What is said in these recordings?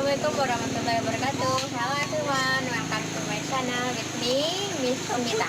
Assalamualaikum warahmatullahi wabarakatuh. Hello everyone, welcome to my channel with me, Miss Tomita.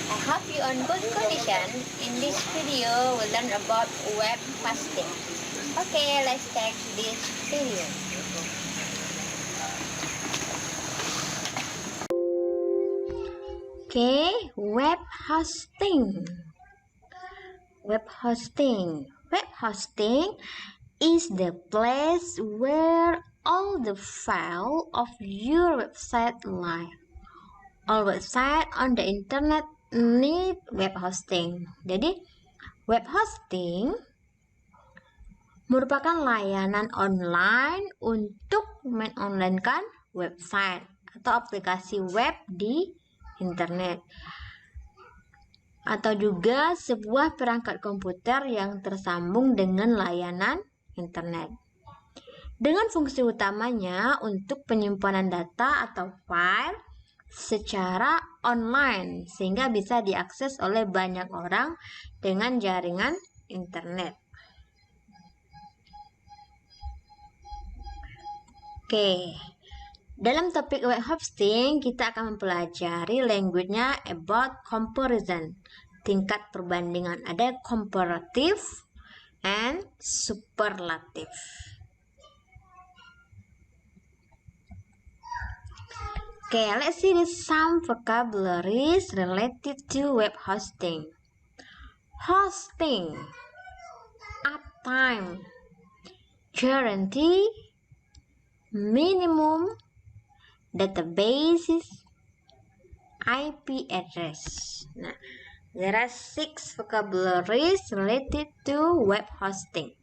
I hope you on good condition. In this video, we'll learn about web hosting. Okay, let's check this video. Okay, web hosting. Web hosting. Web hosting is the place where all the file of your website live. All website on the internet need web hosting. Jadi, web hosting merupakan layanan online untuk menonlinekan website atau aplikasi web di internet, atau juga sebuah perangkat komputer yang tersambung dengan layanan internet. Dengan fungsi utamanya untuk penyimpanan data atau file secara online sehingga bisa diakses oleh banyak orang dengan jaringan internet. Oke, dalam topik web hosting kita akan mempelajari language-nya about comparison, tingkat perbandingan. Ada comparative and superlative. Okay, let's see some vocabularies related to web hosting. Hosting, uptime, guarantee, minimum, databases, IP address. Nah, there are 6 vocabularies related to web hosting.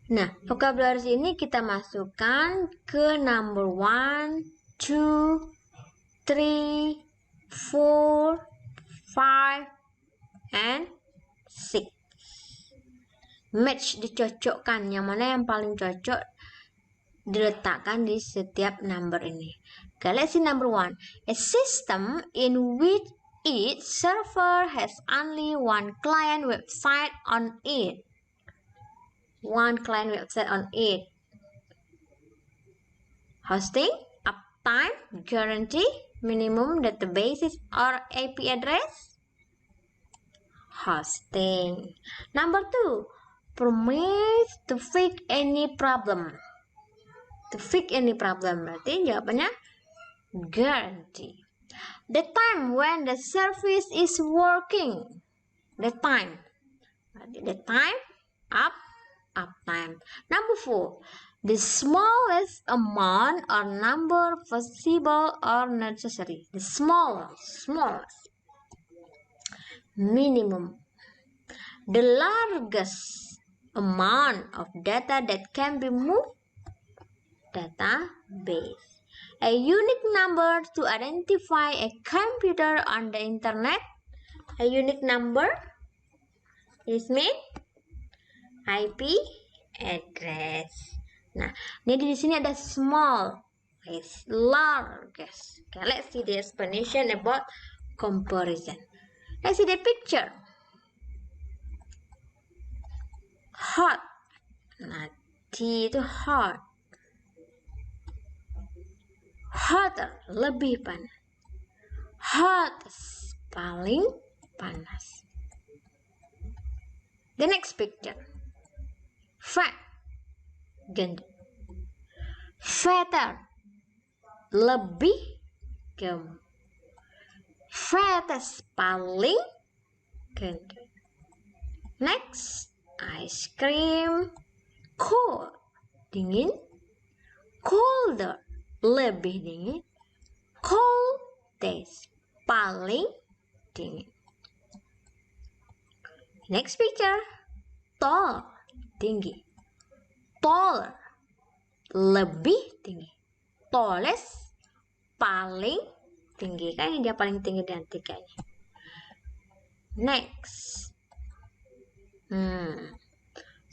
Nah, vocabularies ini kita masukkan ke number 1, 2, 3, 4, 5, and 6. Match, dicocokkan, yang mana yang paling cocok diletakkan di setiap number ini. Okay, let's see number 1. A system in which each server has only one client website on it. One client website on it. Hosting, uptime, guarantee, minimum, databases, or IP address. Hosting. Number 2. Permits to fix any problem. To fix any problem, berarti jawabannya guarantee. The time when the service is working. The time. Berarti the time, uptime. Number 4. The smallest amount or number possible or necessary. The smallest. Minimum. The largest amount of data that can be moved. Database. A unique number to identify a computer on the internet. A unique number is mean IP address. Nah, ini di sini ada small, is largest. Okay, let's see the explanation about comparison. Let's see the picture. Hot. Nah, T itu hot. Hotter, lebih panas. Hot, paling panas. The next picture. Fat, gendut. Fatter, lebih gemuk. Fattest, paling gendut. Next, ice cream. Cold, dingin. Colder, lebih dingin. Coldest, paling dingin. Next picture. Tall, tinggi. Taller, lebih tinggi. Tallest, paling tinggi. Kan dia paling tinggi dan tiganya. Next.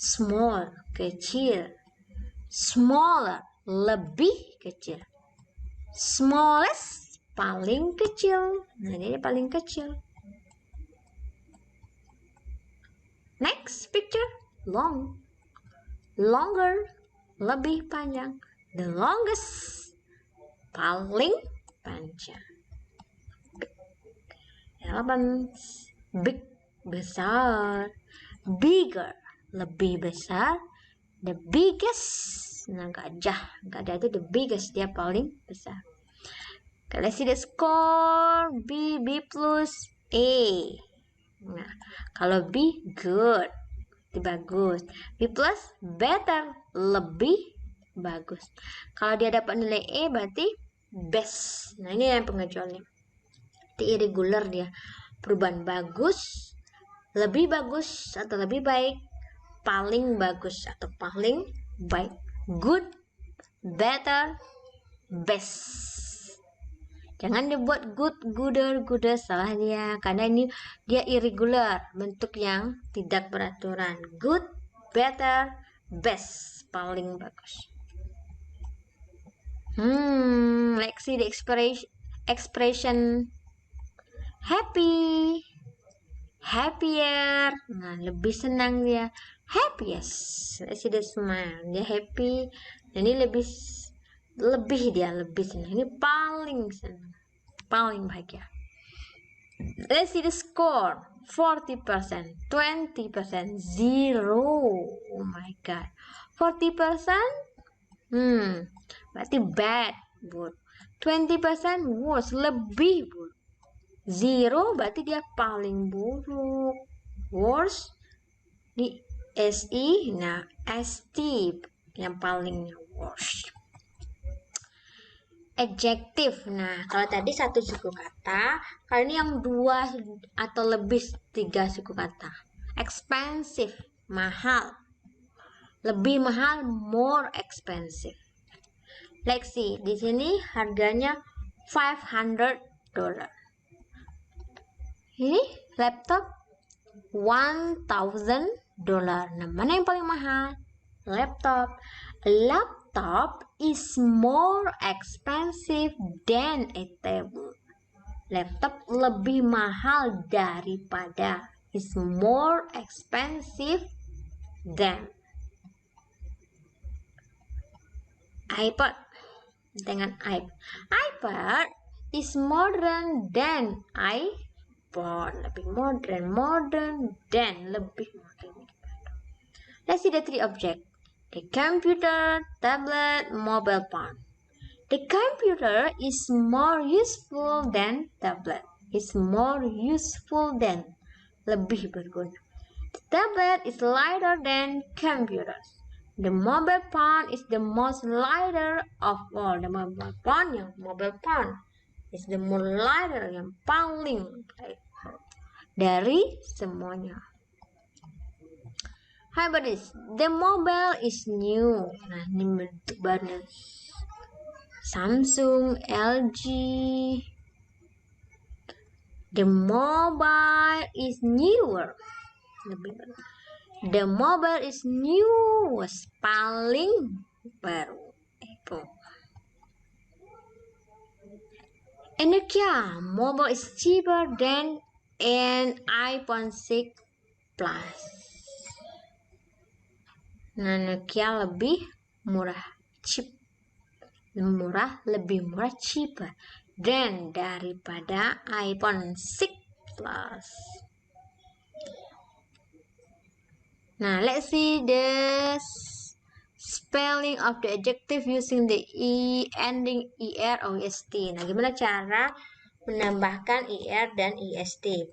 small, kecil. Smaller, lebih kecil. Smallest, paling kecil. Nah, ini paling kecil. Next picture, long. Longer, lebih panjang. The longest, paling panjang. Elephant, big, besar. Bigger, lebih besar. The biggest, nah gajah itu the biggest, dia paling besar. Okay, let's see the score. B plus, A. Nah, kalau B good, itu bagus. B plus better, lebih bagus. Kalau dia dapat nilai E berarti best. Nah, ini yang pengecualian. Itu irregular dia. Perubahan bagus, lebih bagus atau lebih baik, paling bagus atau paling baik, good, better, best. Jangan dibuat good, gooder, salah dia, karena ini dia irregular, bentuk yang tidak beraturan. Good, better, best, paling bagus. Let's see the expression happy, happier. Nah, lebih senang dia. Happiest. Let's see the smile. Dia happy. Ini lebih dia lebih senang. Ini paling senang, paling bahagia. Let's see the score. 40%, 20%, 0. Oh my god. 40%? Berarti bad, good. 20% worse, lebih buruk. 0 berarti dia paling buruk. Worse di SI, nah ST yang paling worst. Adjective. Nah, kalau tadi satu suku kata, kali ini yang 2 atau lebih 3 suku kata. Expensive, mahal. Lebih mahal, more expensive. Let's see, di sini harganya $500. Ini laptop $1,000. Nah, mana yang paling mahal? Laptop. Laptop is more expensive than a table. Laptop lebih mahal daripada. Is more expensive than. iPad dengan iPad is modern than iPhone. Lebih modern than, lebih modern. Let's see the 3 objects. The computer, tablet, mobile phone. The computer is more useful than tablet. Is more useful than, lebih berguna. The tablet is lighter than computers. The mobile phone is the most lighter of all. The mobile phone is the more lighter, yang paling light dari semuanya. How about this? The mobile is new. Nah, ini bentuk baru. Samsung, LG. The mobile is newer. Lebih baru. The mobile is newest. Paling baru. Apple. Nokia mobile is cheaper than an iPhone 6 Plus. Nah, Nokia lebih murah, cheap. Lebih murah, cheaper than daripada iPhone 6 Plus. Nah, let's see the spelling of the adjective using the E ending ER or EST. Nah, gimana cara menambahkan ER dan EST?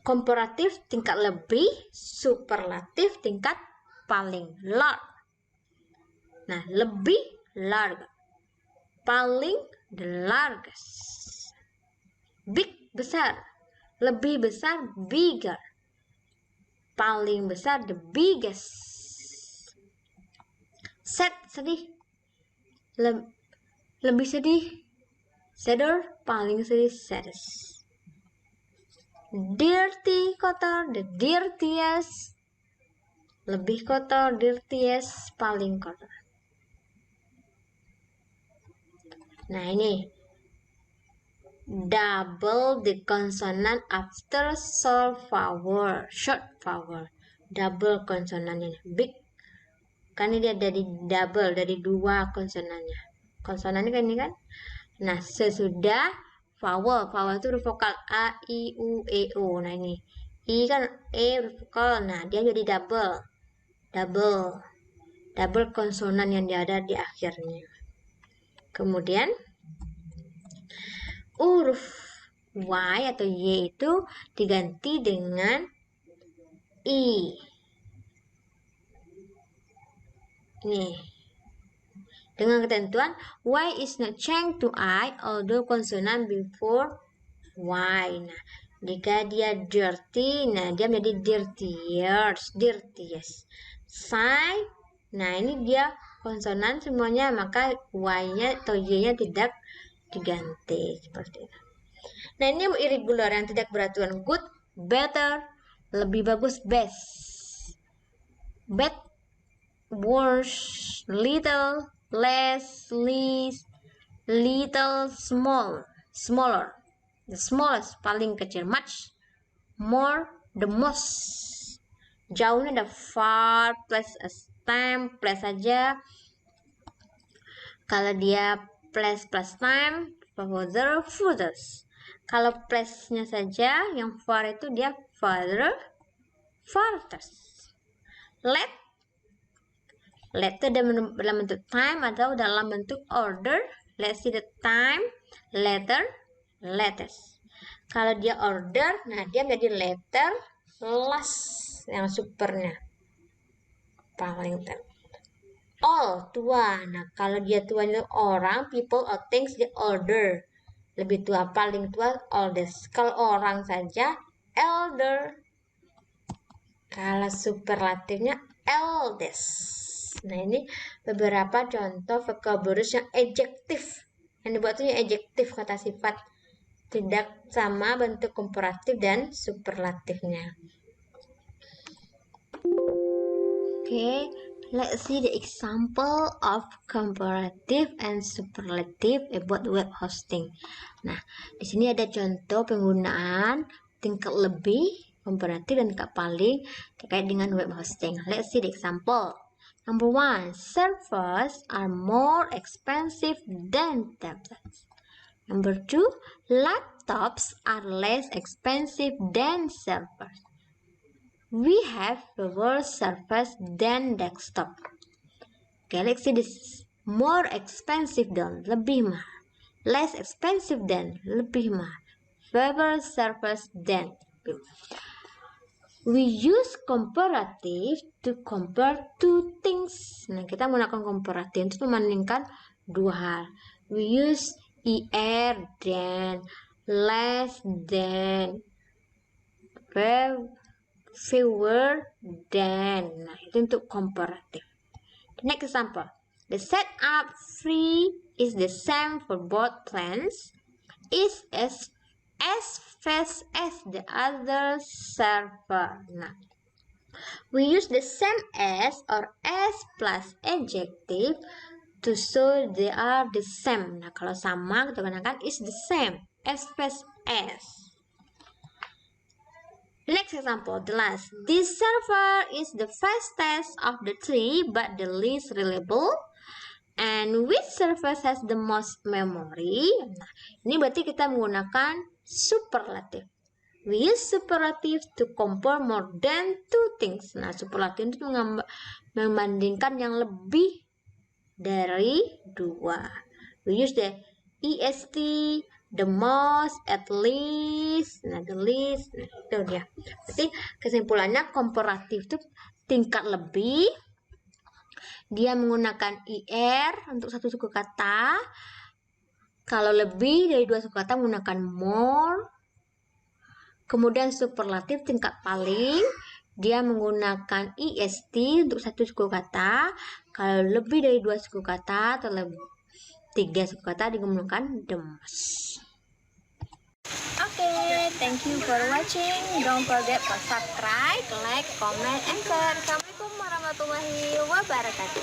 Komparatif tingkat lebih, superlatif tingkat paling, large. Nah, lebih, large. Paling, the largest. Big, besar. Lebih besar, bigger. Paling besar, the biggest. Sad, sedih. Lebih sedih, sadder. Paling sedih, saddest. Dirty, kotor, the dirtiest. lebih kotor, dirtiest, paling kotor. Nah ini double the consonant after short vowel, double konsonannya, big kan ini dia dari double, dari dua konsonannya. Konsonannya kan ini kan. Nah sesudah vowel itu huruf vokal a, i, u, e, o. Nah ini i kan e huruf vokal, nah dia jadi double konsonan yang ada di akhirnya. Kemudian huruf y atau y itu diganti dengan i. Nih, dengan ketentuan y is not changed to I although consonant before y. Nah, jika dia dirty, nah dia menjadi dirtiest. Sigh, nah ini dia konsonan semuanya, maka y-nya atau y-nya tidak diganti seperti itu. Nah ini irregular yang tidak beraturan. Good, better, lebih bagus, best. Bad, worse, little, less, least, little, smaller, the smallest, paling kecil, much, more, the most. Jauhnya ada far plus a time plus saja. Kalau dia plus time, furthest. Kalau plusnya saja yang far itu dia farthest. Let itu dalam bentuk time atau dalam bentuk order. Let's see the time, letter, latest. Kalau dia order, nah dia menjadi letter last yang supernya paling all, tua. Nah kalau dia tua itu orang, people or things, dia order lebih tua, paling tua oldest. Kalau orang saja elder. Kalau superlatifnya eldest. Nah ini beberapa contoh vocabulary yang adjektif, yang dibuatnya adjektif, kata sifat, tidak sama bentuk komparatif dan superlatifnya. Okay, let's see the example of comparative and superlative about web hosting. Nah, di sini ada contoh penggunaan tingkat lebih, komparatif, dan tingkat paling terkait dengan web hosting. Let's see the example. Number 1, servers are more expensive than tablets. Number 2, laptops are less expensive than servers. We have fewer servers than desktop. Okay, let's see this. More expensive than, lebih mahal. Less expensive than, lebih mahal. Fewer servers than. We use comparative to compare two things. Nah, kita menggunakan comparative untuk membandingkan dua hal. We use er than, less than, fewer than. Nah, itu untuk comparative. The next example. The setup fee is the same for both plans. Is as fast as the other server. Nah, we use the same as or as plus adjective to show they are the same. Nah, kalau sama kita gunakan is the same, as fast as. Next example, the last. This server is the fastest of the three but the least reliable. And which server has the most memory? Nah, ini berarti kita menggunakan superlative. We use superlative to compare more than two things. Nah, superlative itu membandingkan yang lebih dari dua. We use the est, the most, at least. Nah, the least. Nah, itu dia. Berarti kesimpulannya komparatif itu tingkat lebih. Dia menggunakan ir untuk satu suku kata. Kalau lebih dari dua suku kata menggunakan more. Kemudian superlatif tingkat paling, dia menggunakan est untuk satu suku kata. Kalau lebih dari dua suku kata atau lebih tiga suku kata digunakan the most. Okay, thank you for watching. Don't forget to subscribe, like, comment, and share. Assalamualaikum warahmatullahi wabarakatuh. wabarakatuh.